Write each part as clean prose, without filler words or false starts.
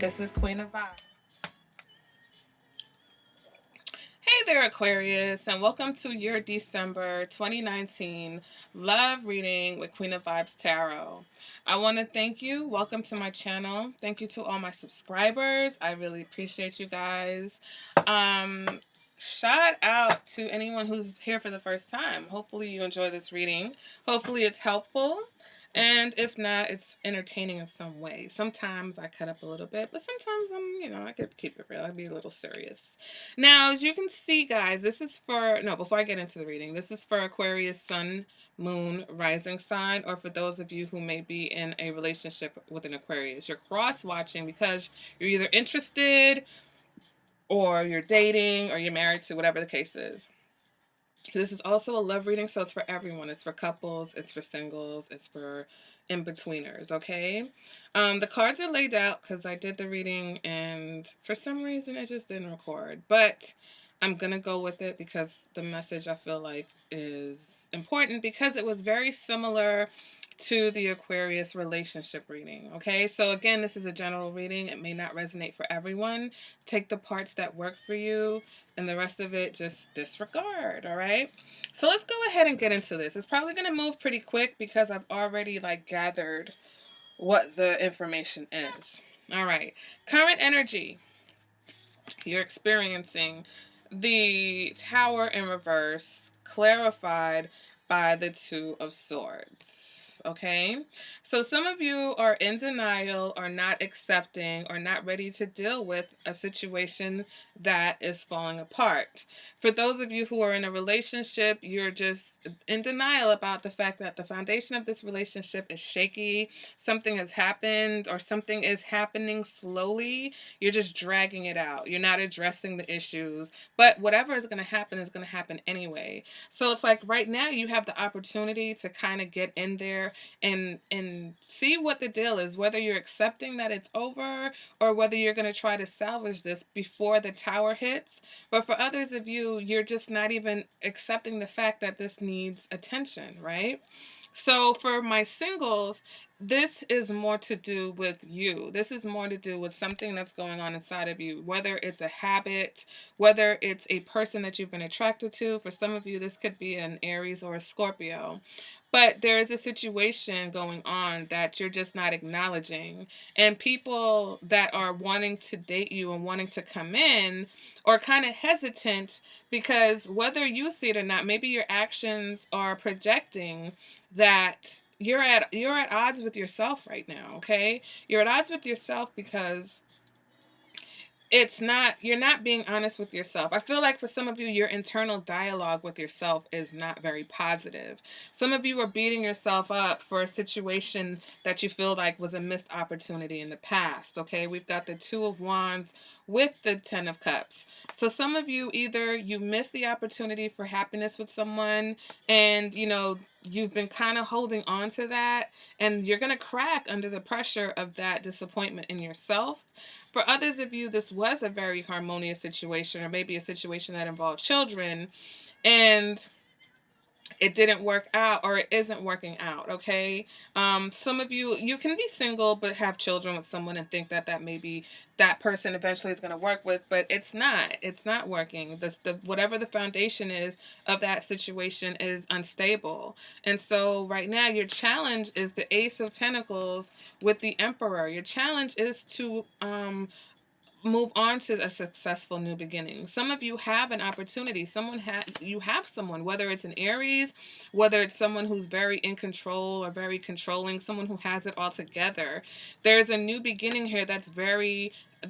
this is Queen of Vibe. Hey there, Aquarius, and welcome to your December 2019 love reading with Queen of Vibes Tarot. I want to thank you. Welcome to my channel. Thank you to all my subscribers. I really appreciate you guys. Shout out to anyone who's here for the first time. Hopefully you enjoy this reading. Hopefully it's helpful. And if not, it's entertaining in some way. Sometimes I cut up a little bit, but sometimes I could keep it real. I'd be a little serious. Now, as you can see, guys, this is for, no, before I get into the reading, this is for Aquarius sun, moon, rising sign, or for those of you who may be in a relationship with an Aquarius. You're cross-watching because you're either interested or you're dating or you're married to, whatever the case is. This is also a love reading, so it's for everyone. It's for couples, it's for singles, it's for in-betweeners, okay? The cards are laid out because I did the reading and for some reason it just didn't record. But I'm going to go with it because the message I feel like is important because it was very similar to the Aquarius relationship reading, okay? So again, this is a general reading. It may not resonate for everyone. Take the parts that work for you and the rest of it just disregard, all right? So let's go ahead and get into this. It's probably going to move pretty quick because I've already gathered what the information is. All right. Current energy. You're experiencing the Tower in reverse, clarified by the Two of Swords. Okay, so some of you are in denial or not accepting or not ready to deal with a situation that is falling apart. For those of you who are in a relationship, you're just in denial about the fact that the foundation of this relationship is shaky. Something has happened or something is happening slowly. You're just dragging it out. You're not addressing the issues, but whatever is going to happen anyway. So it's like right now you have the opportunity to kind of get in there and see what the deal is, whether you're accepting that it's over or whether you're going to try to salvage this before the Tower hits. But for others of you, you're just not even accepting the fact that this needs attention, right? So for my singles, this is more to do with you. This is more to do with something that's going on inside of you, whether it's a habit, whether it's a person that you've been attracted to. For some of you, this could be an Aries or a Scorpio. But there is a situation going on that you're just not acknowledging. And people that are wanting to date you and wanting to come in are kind of hesitant because whether you see it or not, maybe your actions are projecting that you're at odds with yourself right now, okay? You're at odds with yourself because you're not being honest with yourself. I feel like for some of you, your internal dialogue with yourself is not very positive. Some of you are beating yourself up for a situation that you feel like was a missed opportunity in the past, okay? We've got the Two of Wands with the Ten of Cups. So some of you, either you missed the opportunity for happiness with someone and, you've been kind of holding on to that and you're going to crack under the pressure of that disappointment in yourself. For others of you, this was a very harmonious situation or maybe a situation that involved children and it didn't work out or it isn't working out, okay? Some of you can be single but have children with someone and think that maybe that person eventually is going to work with, but it's not working. Whatever the foundation is of that situation is unstable. And so right now your challenge is the Ace of Pentacles with the Emperor. Your challenge is to move on to a successful new beginning. Some of you have an opportunity. You have someone, whether it's an Aries, whether it's someone who's very in control or very controlling, someone who has it all together. There's a new beginning here that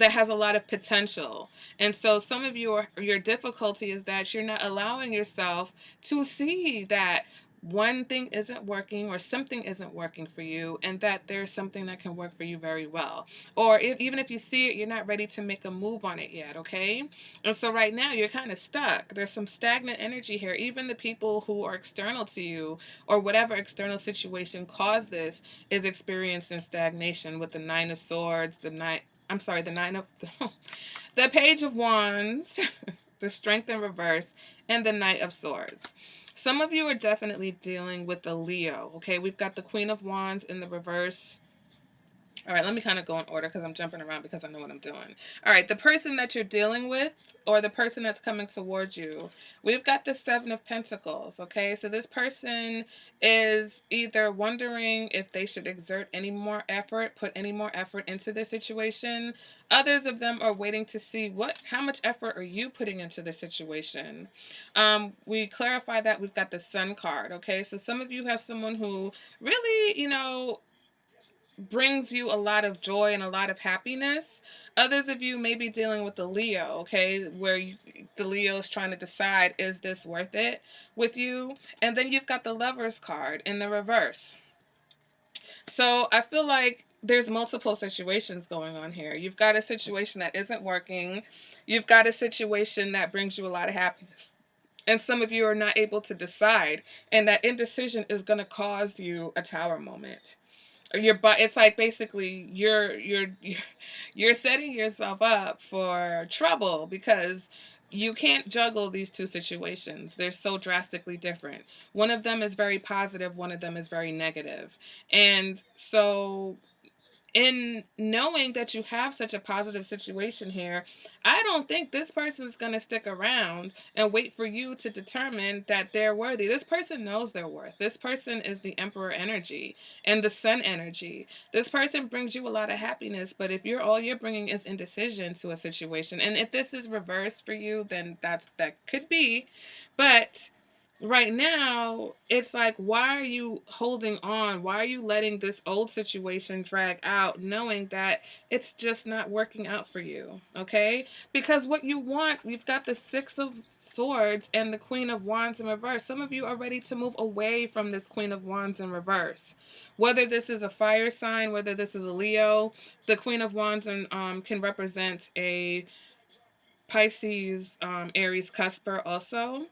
has a lot of potential. And so some of your difficulty is that you're not allowing yourself to see that one thing isn't working or something isn't working for you and that there's something that can work for you very well. Or even if you see it, you're not ready to make a move on it yet, okay? And so right now you're kind of stuck. There's some stagnant energy here. Even the people who are external to you or whatever external situation caused this is experiencing stagnation with the Nine of Swords, the Page of Wands, the Strength in reverse, and the Knight of Swords. Some of you are definitely dealing with the Leo, okay? We've got the Queen of Wands in the reverse All right, let me kind of go in order because I'm jumping around because I know what I'm doing. All right, the person that you're dealing with or the person that's coming towards you, we've got the Seven of Pentacles, okay? So this person is either wondering if they should exert any more effort, put any more effort into the situation. Others of them are waiting to see how much effort are you putting into the situation. We clarify that we've got the Sun card, okay? So some of you have someone who really, brings you a lot of joy and a lot of happiness. Others of you may be dealing with the Leo, okay, where the Leo is trying to decide, is this worth it with you? And then you've got the Lovers card in the reverse. So I feel like there's multiple situations going on here. You've got a situation that isn't working. You've got a situation that brings you a lot of happiness. And some of you are not able to decide. And that indecision is going to cause you a tower moment. It's like basically you're setting yourself up for trouble because you can't juggle these two situations. They're so drastically different. One of them is very positive, one of them is very negative. And so in knowing that you have such a positive situation here, I don't think this person's going to stick around and wait for you to determine that they're worthy. This person knows their worth. This person is the Emperor energy and the Sun energy. This person brings you a lot of happiness, but if all you're bringing is indecision to a situation, and if this is reversed for you, then that could be, but right now it's like, why are you holding on? Why are you letting this old situation drag out knowing that it's just not working out for you? Okay, because what you want, we've got the Six of Swords and the Queen of Wands in reverse. Some of you are ready to move away from this Queen of Wands in reverse, whether this is a fire sign, whether this is a Leo. The Queen of Wands can represent a Pisces, Aries cusper also.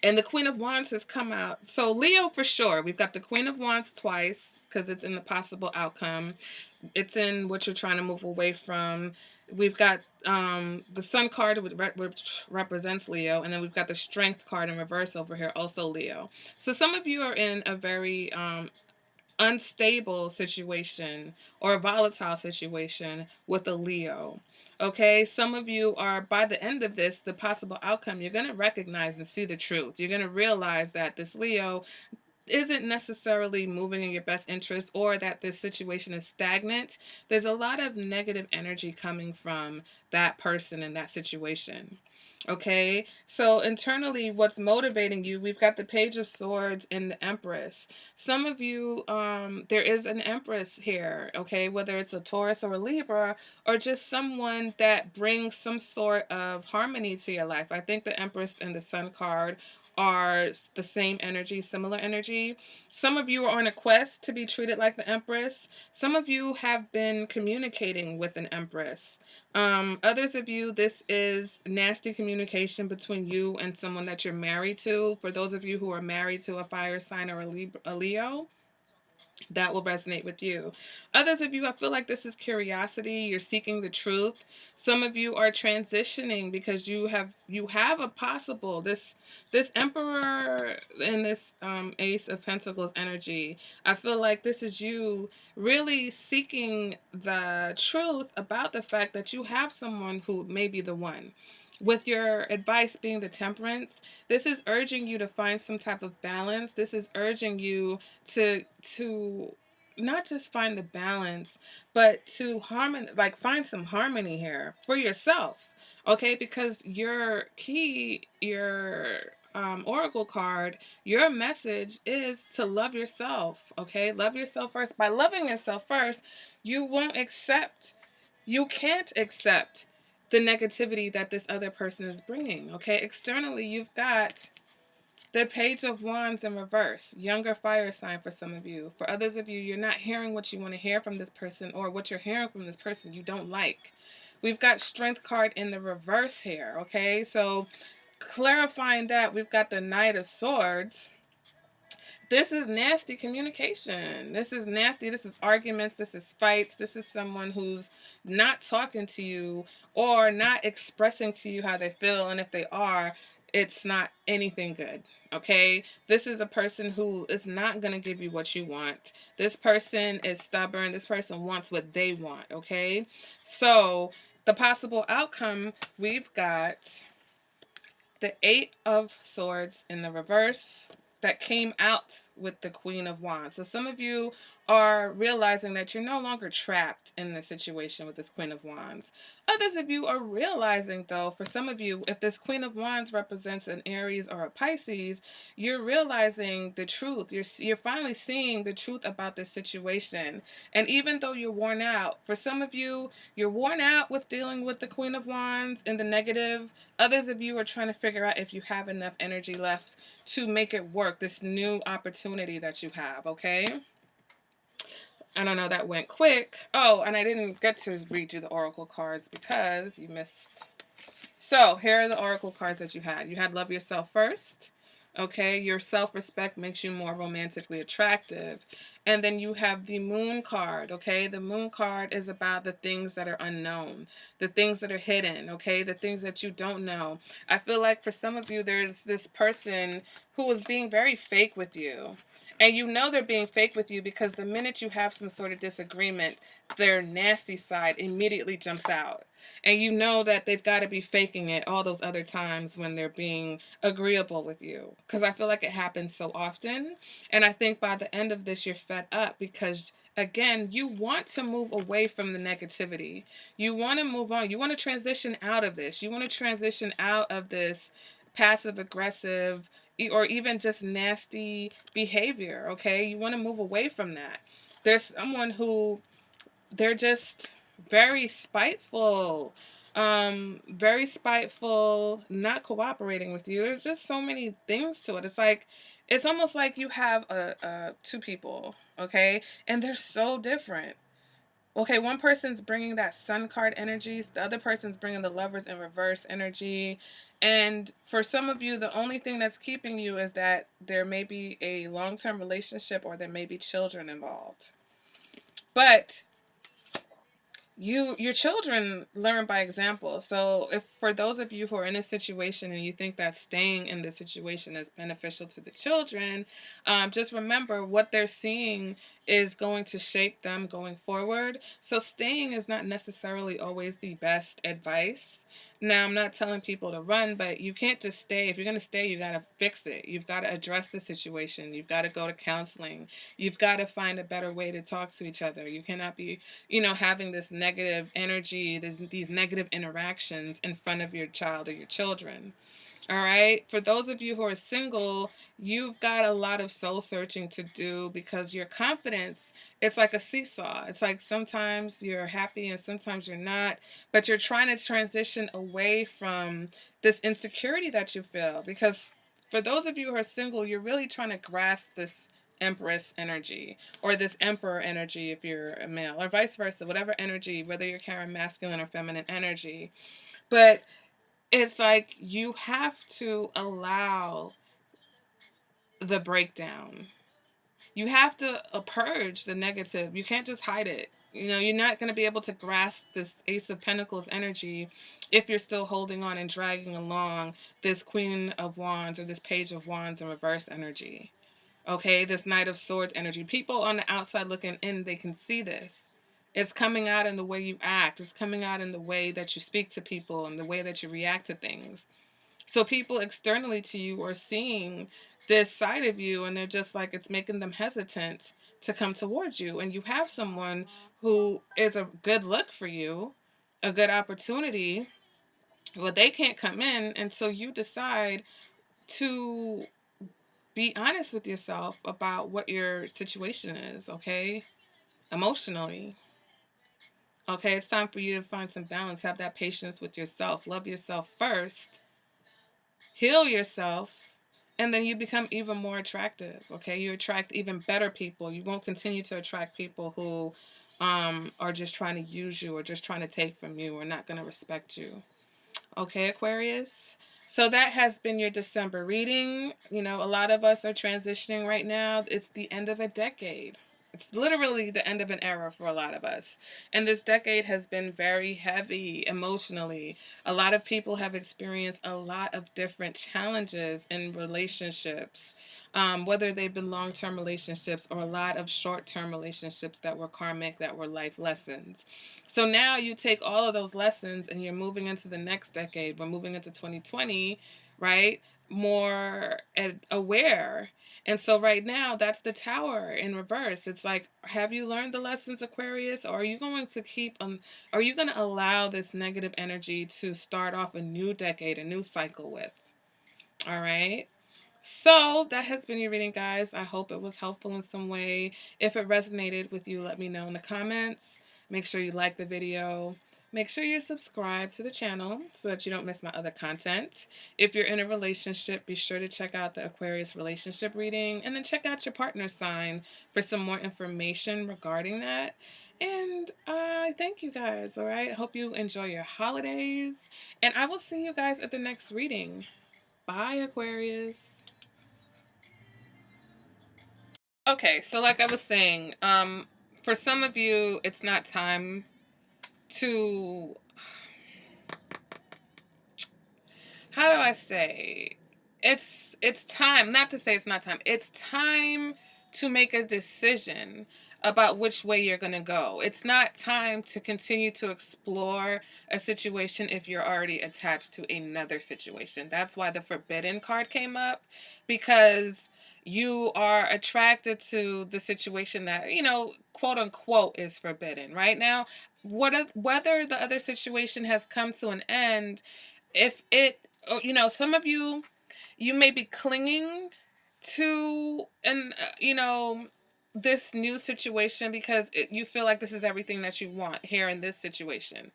And the Queen of Wands has come out. So Leo for sure. We've got the Queen of Wands twice because it's in the possible outcome. It's in what you're trying to move away from. We've got the Sun card, which represents Leo. And then we've got the Strength card in reverse over here, also Leo. So some of you are in a very unstable situation or a volatile situation with a Leo. Okay, some of you are, by the end of this, the possible outcome, you're going to recognize and see the truth. You're going to realize that this Leo isn't necessarily moving in your best interest, or that this situation is stagnant. There's a lot of negative energy coming from that person in that situation. Okay, so internally, what's motivating you? We've got the Page of Swords and the Empress. Some of you, there is an Empress here, okay, whether it's a Taurus or a Libra, or just someone that brings some sort of harmony to your life. I think the Empress and the Sun card are the same energy, similar energy. Some of you are on a quest to be treated like the Empress. Some of you have been communicating with an Empress. Others of you, this is nasty communication between you and someone that you're married to. For those of you who are married to a fire sign or a Leo, that will resonate with you. Others of you, I feel like this is curiosity. You're seeking the truth. Some of you are transitioning because you have a possible this Emperor and this Ace of Pentacles energy. I feel like this is you really seeking the truth about the fact that you have someone who may be the one. With your advice being the Temperance, this is urging you to find some type of balance. This is urging you to not just find the balance, but to find some harmony here for yourself. Okay, because your oracle card, your message is to love yourself. Okay, love yourself first. By loving yourself first, you can't accept the negativity that this other person is bringing. Okay, externally, you've got the Page of Wands in reverse, younger fire sign for some of you. For others of you, you're not hearing what you want to hear from this person, or what you're hearing from this person you don't like. We've got Strength card in the reverse here, okay? So clarifying that, we've got the Knight of Swords. This is nasty communication. This is nasty. This is arguments. This is fights. This is someone who's not talking to you or not expressing to you how they feel. And if they are, it's not anything good. Okay, this is a person who is not going to give you what you want. This person is stubborn. This person wants what they want. Okay, so the possible outcome, we've got the Eight of Swords in the reverse that came out with the Queen of Wands. So some of you are realizing that you're no longer trapped in this situation with this Queen of Wands. Others of you are realizing, though, for some of you, if this Queen of Wands represents an Aries or a Pisces, you're realizing the truth. You're finally seeing the truth about this situation. And even though you're worn out, for some of you, you're worn out with dealing with the Queen of Wands and the negative. Others of you are trying to figure out if you have enough energy left to make it work, this new opportunity that you have, okay? I don't know, that went quick. Oh, and I didn't get to read you the oracle cards because you missed. So here are the oracle cards that you had. You had love yourself first. Okay, your self-respect makes you more romantically attractive. And then you have the moon card. Okay, the moon card is about the things that are unknown, the things that are hidden. Okay, the things that you don't know. I feel like for some of you, there's this person who is being very fake with you. And you know they're being fake with you because the minute you have some sort of disagreement, their nasty side immediately jumps out. And you know that they've got to be faking it all those other times when they're being agreeable with you. Because I feel like it happens so often. And I think by the end of this, you're fed up because, again, you want to move away from the negativity. You want to move on. You want to transition out of this. You want to transition out of this passive aggressive or even just nasty behavior. Okay. You want to move away from that. There's someone who they're just very spiteful, very spiteful, not cooperating with you. There's just so many things to it. It's like, it's almost like you have two people, okay, and they're so different. Okay, one person's bringing that sun card energies, the other person's bringing the lovers in reverse energy. And for some of you, the only thing that's keeping you is that there may be a long-term relationship or there may be children involved. But your children learn by example. So if for those of you who are in a situation and you think that staying in this situation is beneficial to the children, just remember what they're seeing is going to shape them going forward. So staying is not necessarily always the best advice. Now, I'm not telling people to run, but you can't just stay. If you're going to stay, you got to fix it. You've got to address the situation. You've got to go to counseling. You've got to find a better way to talk to each other. You cannot be, having this negative energy, these negative interactions in front of your child or your children. All right. For those of you who are single, you've got a lot of soul searching to do because your confidence, it's like a seesaw. It's like sometimes you're happy and sometimes you're not, but you're trying to transition away from this insecurity that you feel because for those of you who are single, you're really trying to grasp this Empress energy or this Emperor energy if you're a male or vice versa, whatever energy, whether you're carrying masculine or feminine energy. But it's like you have to allow the breakdown. You have to purge the negative. You can't just hide it. You're not going to be able to grasp this Ace of Pentacles energy if you're still holding on and dragging along this Queen of Wands or this Page of Wands in reverse energy. Okay, this Knight of Swords energy. People on the outside looking in, they can see this. It's coming out in the way you act. It's coming out in the way that you speak to people and the way that you react to things. So people externally to you are seeing this side of you and they're just like, it's making them hesitant to come towards you. And you have someone who is a good look for you, a good opportunity, but they can't come in until you decide to be honest with yourself about what your situation is, okay? Emotionally. Okay, it's time for you to find some balance, have that patience with yourself, love yourself first, heal yourself, and then you become even more attractive, okay? You attract even better people. You won't continue to attract people who are just trying to use you or just trying to take from you or not going to respect you. Okay, Aquarius? So that has been your December reading. A lot of us are transitioning right now. It's the end of a decade. It's literally the end of an era for a lot of us. And this decade has been very heavy emotionally. A lot of people have experienced a lot of different challenges in relationships, whether they've been long term relationships or a lot of short term relationships that were karmic, that were life lessons. So now you take all of those lessons and you're moving into the next decade. We're moving into 2020, right? More aware. And so right now, that's the tower in reverse. It's like, have you learned the lessons, Aquarius? Or are you going to are you going to allow this negative energy to start off a new decade, a new cycle with? All right. So that has been your reading, guys. I hope it was helpful in some way. If it resonated with you, let me know in the comments. Make sure you like the video. Make sure you're subscribed to the channel so that you don't miss my other content. If you're in a relationship, be sure to check out the Aquarius relationship reading and then check out your partner sign for some more information regarding that. And I thank you guys, all right? Hope you enjoy your holidays. And I will see you guys at the next reading. Bye, Aquarius. Okay, so like I was saying, for some of you, it's not time to, how do I say? It's time, not to say it's not time. It's time to make a decision about which way you're going to go. It's not time to continue to explore a situation if you're already attached to another situation. That's why the forbidden card came up, because you are attracted to the situation that, quote unquote, is forbidden right now. Whether the other situation has come to an end, if it, some of you, you may be clinging to this new situation because you feel like this is everything that you want here in this situation.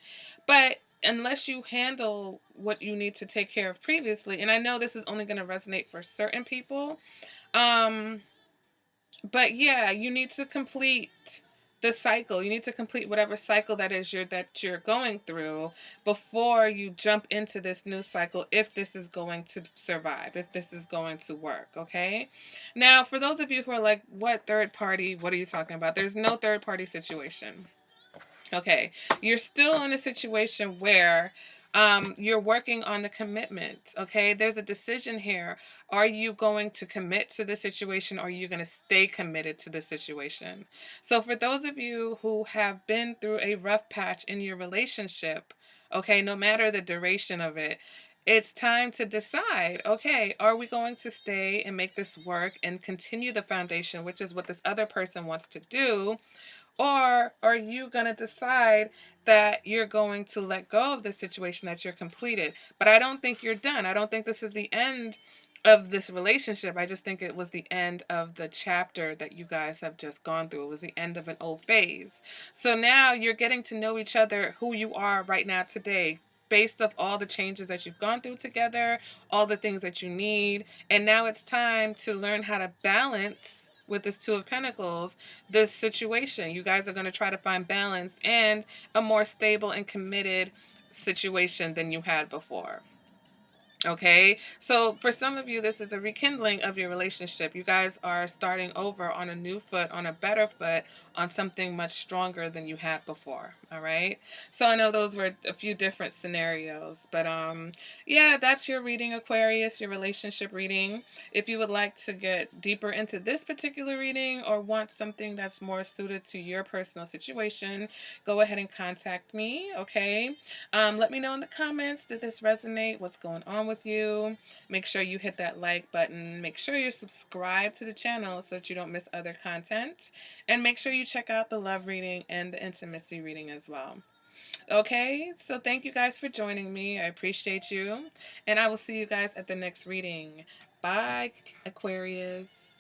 But unless you handle what you need to take care of previously, and I know this is only going to resonate for certain people, um but yeah, you need to complete the cycle. You need to complete whatever cycle that you're going through before you jump into this new cycle, if this is going to survive, if this is going to work, okay? Now, for those of you who are like, what third party? What are you talking about? There's no third party situation. Okay, you're still in a situation where you're working on the commitment. Okay, there's a decision here. Are you going to commit to the situation, or are you going to stay committed to the situation? So, for those of you who have been through a rough patch in your relationship, okay, no matter the duration of it, it's time to decide, okay, are we going to stay and make this work and continue the foundation, which is what this other person wants to do? Or are you going to decide that you're going to let go of the situation that you're completed? But I don't think you're done. I don't think this is the end of this relationship. I just think it was the end of the chapter that you guys have just gone through. It was the end of an old phase. So now you're getting to know each other, who you are right now today, based off all the changes that you've gone through together, all the things that you need. And now it's time to learn how to balance with this Two of Pentacles, this situation. You guys are going to try to find balance and a more stable and committed situation than you had before. Okay, so for some of you, this is a rekindling of your relationship. You guys are starting over on a new foot, on a better foot, on something much stronger than you had before. All right, so I know those were a few different scenarios, but yeah, that's your reading, Aquarius, your relationship reading. If you would like to get deeper into this particular reading or want something that's more suited to your personal situation, go ahead and contact me. Okay, let me know in the comments, did this resonate? What's going on with you? Make sure you hit that like button. Make sure you're subscribed to the channel so that you don't miss other content. And make sure you check out the love reading and the intimacy reading as well. Okay, so thank you guys for joining me. I appreciate you. And I will see you guys at the next reading. Bye, Aquarius.